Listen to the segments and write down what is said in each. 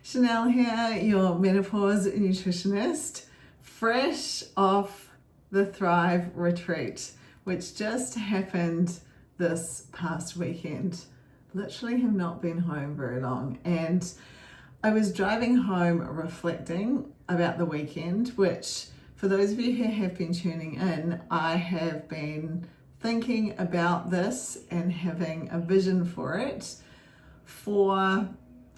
Chanel here, your menopause nutritionist, fresh off the Thrive retreat, which just happened this past weekend. Literally have not been home very long, and I was driving home reflecting about the weekend, which for those of you who have been tuning in, I have been thinking about this and having a vision for it for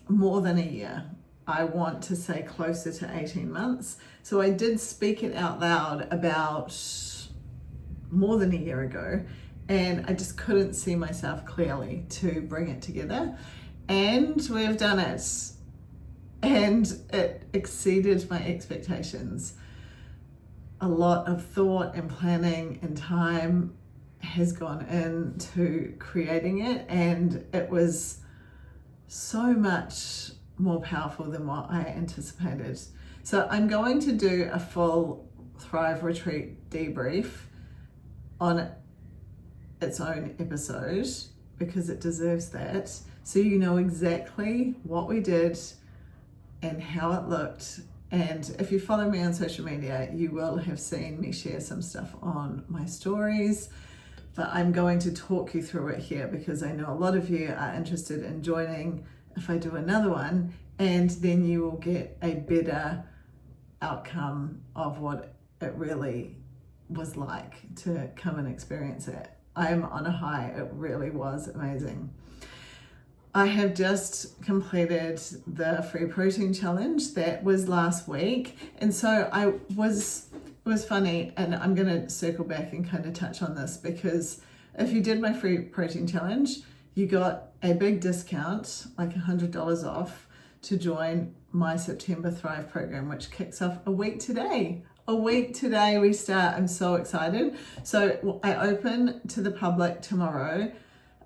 more than a year. I want to say closer to 18 months. So I did speak it out loud about more than a year ago, and I just couldn't see myself clearly to bring it together. And we've done it, and it exceeded my expectations. A lot of thought and planning and time has gone into creating it, and it was so much more powerful than what I anticipated. So I'm going to do a full Thrive Retreat debrief on its own episode because it deserves that. So you know exactly what we did and how it looked. And if you follow me on social media, you will have seen me share some stuff on my stories. But I'm going to talk you through it here because I know a lot of you are interested in joining if I do another one, and then you will get a better outcome of what it really was like to come and experience it. I am on a high. It really was amazing. I have just completed the free protein challenge that was last week, and so it was funny, and I'm going to circle back and kind of touch on this because if you did my free protein challenge, you got a big discount, like $100 off, to join my September Thrive program, which kicks off a week today. A week today we start. I'm so excited. So I open to the public tomorrow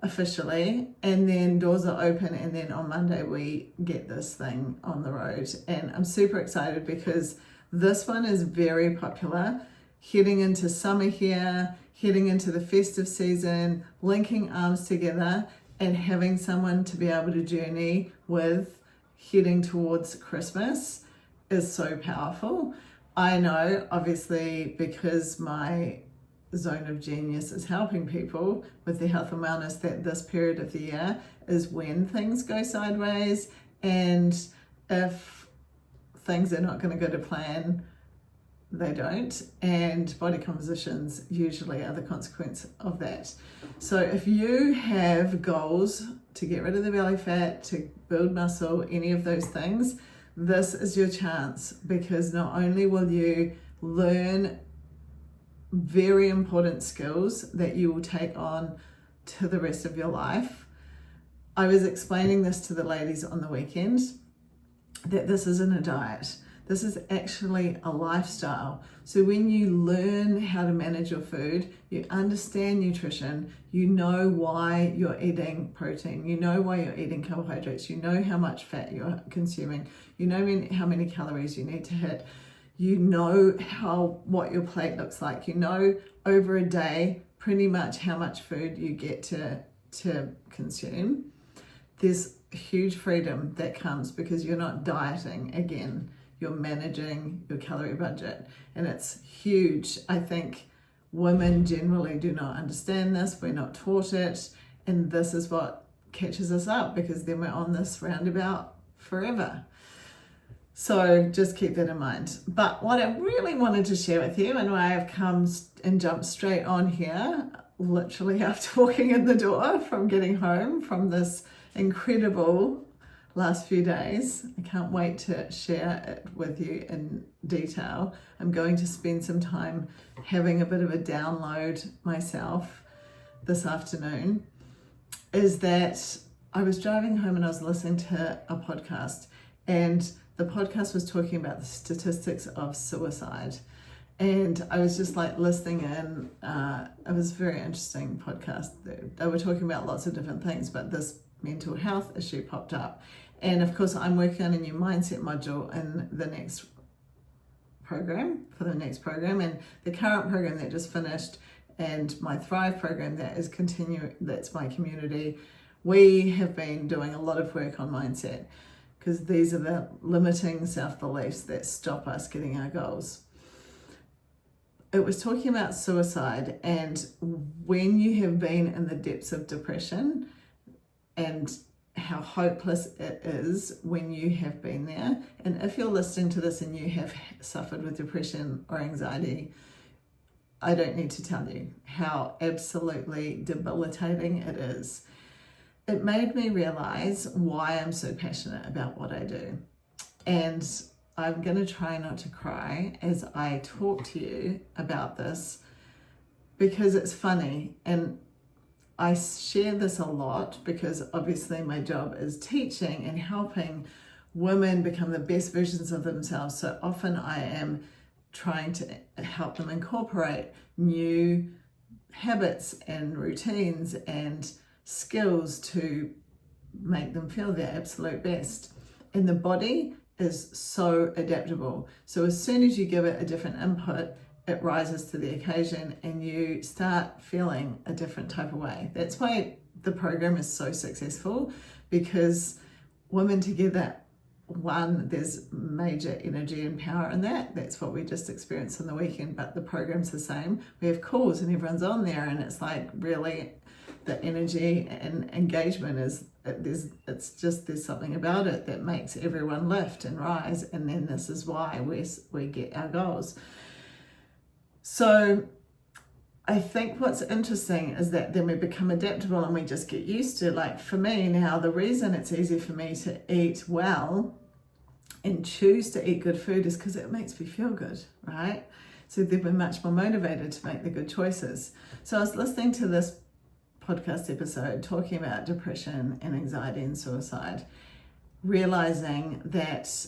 officially, and then doors are open, and then on Monday we get this thing on the road. And I'm super excited because this one is very popular, heading into summer here, heading into the festive season, linking arms together and having someone to be able to journey with heading towards Christmas is so powerful. I know, obviously, because my zone of genius is helping people with their health and wellness, that this period of the year is when things go sideways, and if things are not going to go to plan, they don't, and body compositions usually are the consequence of that. So if you have goals to get rid of the belly fat, to build muscle, any of those things, this is your chance, because not only will you learn very important skills that you will take on to the rest of your life. I was explaining this to the ladies on the weekend, that this isn't a diet. This is actually a lifestyle. So when you learn how to manage your food, you understand nutrition, you know why you're eating protein, you know why you're eating carbohydrates, you know how much fat you're consuming, you know how many calories you need to hit, you know what your plate looks like, you know over a day pretty much how much food you get to consume. There's huge freedom that comes because you're not dieting again. You're managing your calorie budget, and it's huge. I think women generally do not understand this. We're not taught it, and this is what catches us up, because then we're on this roundabout forever. So just keep that in mind. But what I really wanted to share with you, and why I've come and jumped straight on here, literally after walking in the door from getting home from this incredible last few days. I can't wait to share it with you in detail. I'm going to spend some time having a bit of a download myself this afternoon. Is that I was driving home and I was listening to a podcast, and the podcast was talking about the statistics of suicide. And I was just like listening in. It was a very interesting podcast. They were talking about lots of different things, but this mental health issue popped up. And of course, I'm working on a new mindset module in the next program, and the current program that just finished, and my Thrive program that is continuing, that's my community. We have been doing a lot of work on mindset. because these are the limiting self-beliefs that stop us getting our goals. It was talking about suicide, and when you have been in the depths of depression and how hopeless it is when you have been there. And if you're listening to this and you have suffered with depression or anxiety, I don't need to tell you how absolutely debilitating it is. It made me realize why I'm so passionate about what I do. And I'm going to try not to cry as I talk to you about this, because it's funny. And I share this a lot because obviously my job is teaching and helping women become the best versions of themselves. So often I am trying to help them incorporate new habits and routines and skills to make them feel their absolute best. And the body is so adaptable. So as soon as you give it a different input, it rises to the occasion and you start feeling a different type of way. That's why the program is so successful, because women together, one, there's major energy and power in that. That's what we just experienced on the weekend, but the program's the same. We have calls and everyone's on there, and it's like really the energy and engagement is, there's something about it that makes everyone lift and rise, and then this is why we get our goals. So I think what's interesting is that then we become adaptable and we just get used to, like for me now, the reason it's easy for me to eat well and choose to eat good food is because it makes me feel good, right? So they've been much more motivated to make the good choices. So I was listening to this podcast episode talking about depression and anxiety and suicide, realizing that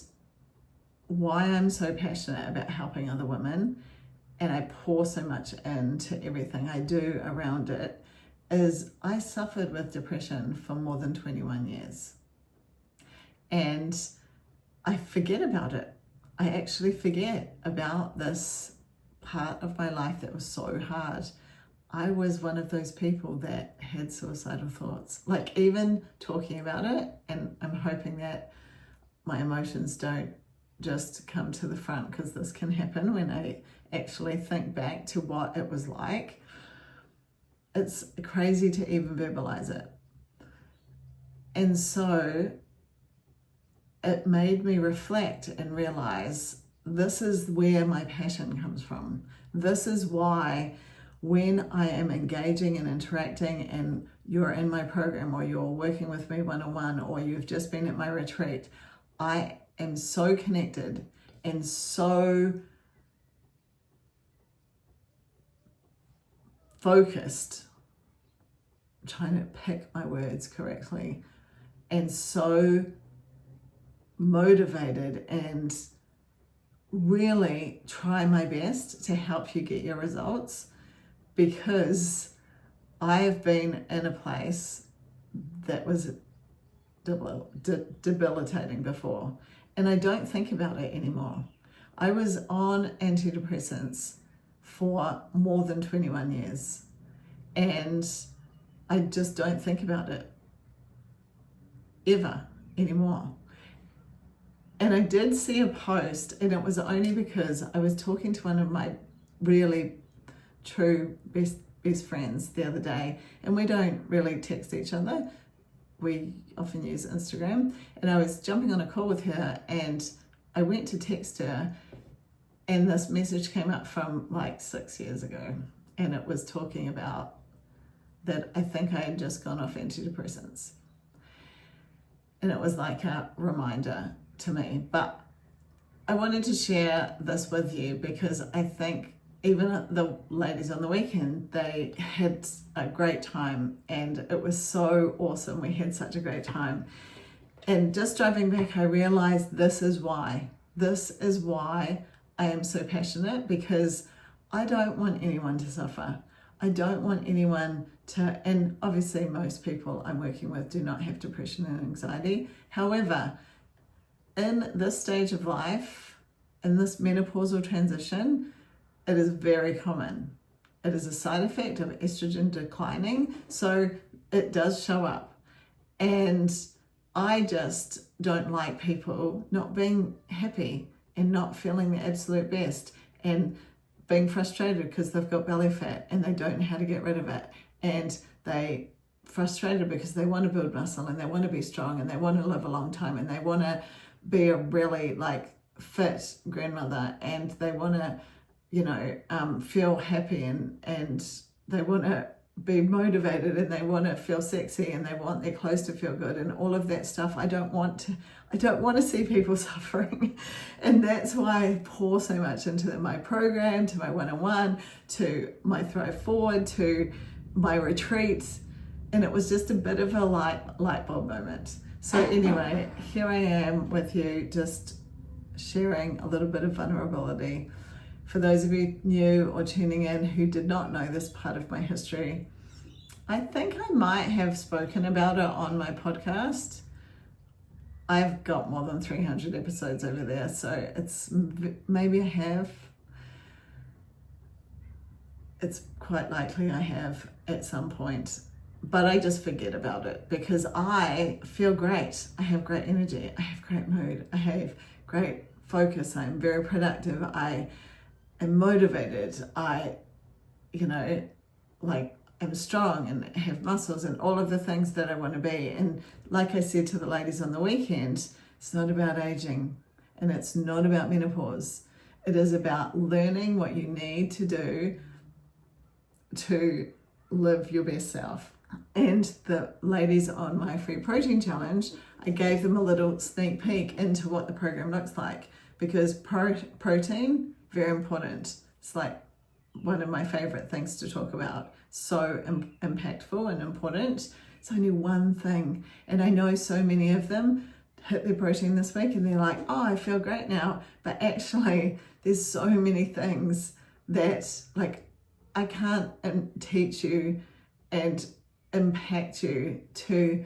why I'm so passionate about helping other women and I pour so much into everything I do around it is I suffered with depression for more than 21 years. And I forget about it. I actually forget about this part of my life that was so hard. I was one of those people that had suicidal thoughts. Like even talking about it, and I'm hoping that my emotions don't just come to the front, because this can happen when I actually think back to what it was like. It's crazy to even verbalize it. And so it made me reflect and realize this is where my passion comes from. This is why when I am engaging and interacting and you're in my program or you're working with me one-on-one or you've just been at my retreat, I am so connected and so focused, I'm trying to pick my words correctly, and so motivated and really try my best to help you get your results, because I have been in a place that was debilitating before, and I don't think about it anymore. I was on antidepressants for more than 21 years, and I just don't think about it ever anymore. And I did see a post, and it was only because I was talking to one of my really true best friends the other day, and we don't really text each other. We often use Instagram, and I was jumping on a call with her and I went to text her, and this message came up from like 6 years ago, and it was talking about that I think I had just gone off antidepressants. And it was like a reminder to me. But I wanted to share this with you because I think even the ladies on the weekend, they had a great time, and it was so awesome. We had such a great time. And just driving back, I realized this is why I am so passionate, because I don't want anyone to suffer. I don't want anyone to, and obviously most people I'm working with do not have depression and anxiety. However, in this stage of life, in this menopausal transition, it is very common. It is a side effect of estrogen declining, so it does show up. And I just don't like people not being happy and not feeling the absolute best and being frustrated because they've got belly fat and they don't know how to get rid of it, and they frustrated because they want to build muscle and they want to be strong and they want to live a long time and they want to be a really like fit grandmother, and they want to, you know, feel happy and they want to be motivated and they want to feel sexy and they want their clothes to feel good and all of that stuff. I don't want to see people suffering, and that's why I pour so much into my program, to my one-on-one, to my Thrive Forward, to my retreats. And it was just a bit of a light bulb moment. So anyway, here I am with you, just sharing a little bit of vulnerability. For those of you new or tuning in who did not know this part of my history, I think I might have spoken about it on my podcast. I've got more than 300 episodes over there, so maybe I have. It's quite likely I have at some point, but I just forget about it because I feel great. I have great energy. I have great mood. I have great focus. I'm very productive. I am motivated. I, you know, like I'm strong and have muscles and all of the things that I want to be. And like I said to the ladies on the weekend, it's not about aging and it's not about menopause. It is about learning what you need to do to live your best self. And the ladies on my free protein challenge, I gave them a little sneak peek into what the program looks like, because protein, very important. It's like one of my favorite things to talk about. So impactful and important. It's only one thing. And I know so many of them hit their protein this week and they're like, oh, I feel great now. But actually, there's so many things that like I can't teach you and impact you to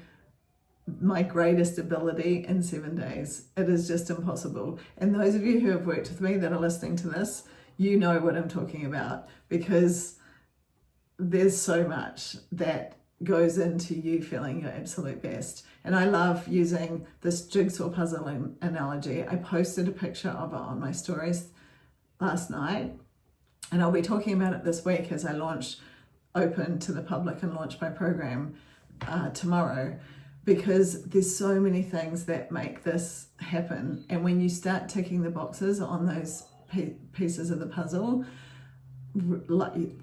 my greatest ability in 7 days. It is just impossible. And those of you who have worked with me that are listening to this, you know what I'm talking about, because there's so much that goes into you feeling your absolute best. And I love using this jigsaw puzzle analogy. I posted a picture of it on my stories last night, and I'll be talking about it this week as I open to the public and launch my program tomorrow, because there's so many things that make this happen. And when you start ticking the boxes on those pieces of the puzzle,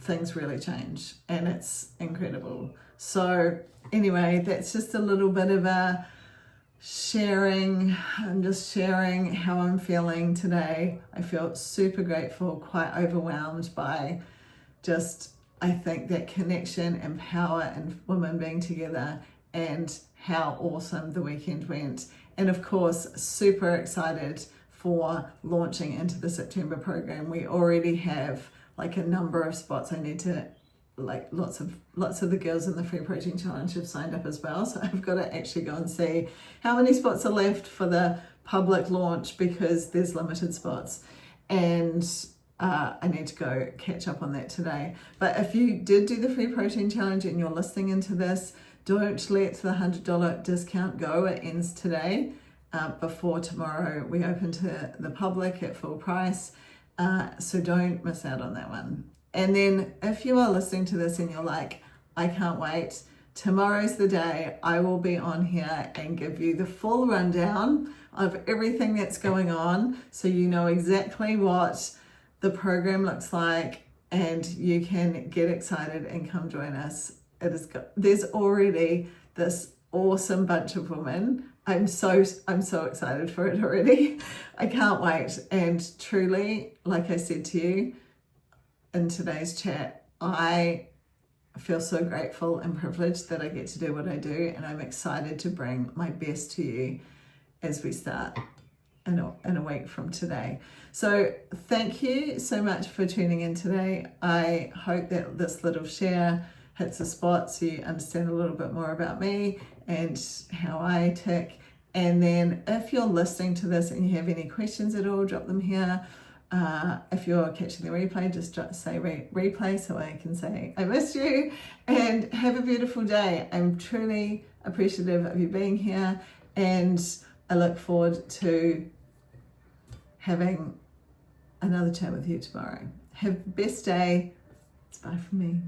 things really change and it's incredible. So anyway, that's just a little bit of a sharing. I'm just sharing how I'm feeling today. I feel super grateful, quite overwhelmed by just, I think, that connection and power and women being together, and how awesome the weekend went. And of course, super excited for launching into the September program. We already have like a number of spots. I need to, like, lots of the girls in the free protein challenge have signed up as well. So I've got to actually go and see how many spots are left for the public launch, because there's limited spots. And I need to go catch up on that today. But if you did do the free protein challenge and you're listening into this, don't let the $100 discount go. It ends today. Before tomorrow we open to the public at full price. So don't miss out on that one. And then if you are listening to this and you're like, I can't wait, tomorrow's the day I will be on here and give you the full rundown of everything that's going on, so you know exactly what the program looks like and you can get excited and come join us. There's already this awesome bunch of women. I'm so excited for it already. I can't wait. And truly, like I said to you in today's chat, I feel so grateful and privileged that I get to do what I do, and I'm excited to bring my best to you as we start in a week from today. So thank you so much for tuning in today. I hope that this little share hits a spot so you understand a little bit more about me and how I tick. And then if you're listening to this and you have any questions at all, drop them here. If you're catching the replay, just say replay so I can say I missed you. And have a beautiful day. I'm truly appreciative of you being here, and I look forward to having another chat with you tomorrow. Have the best day. It's bye from me.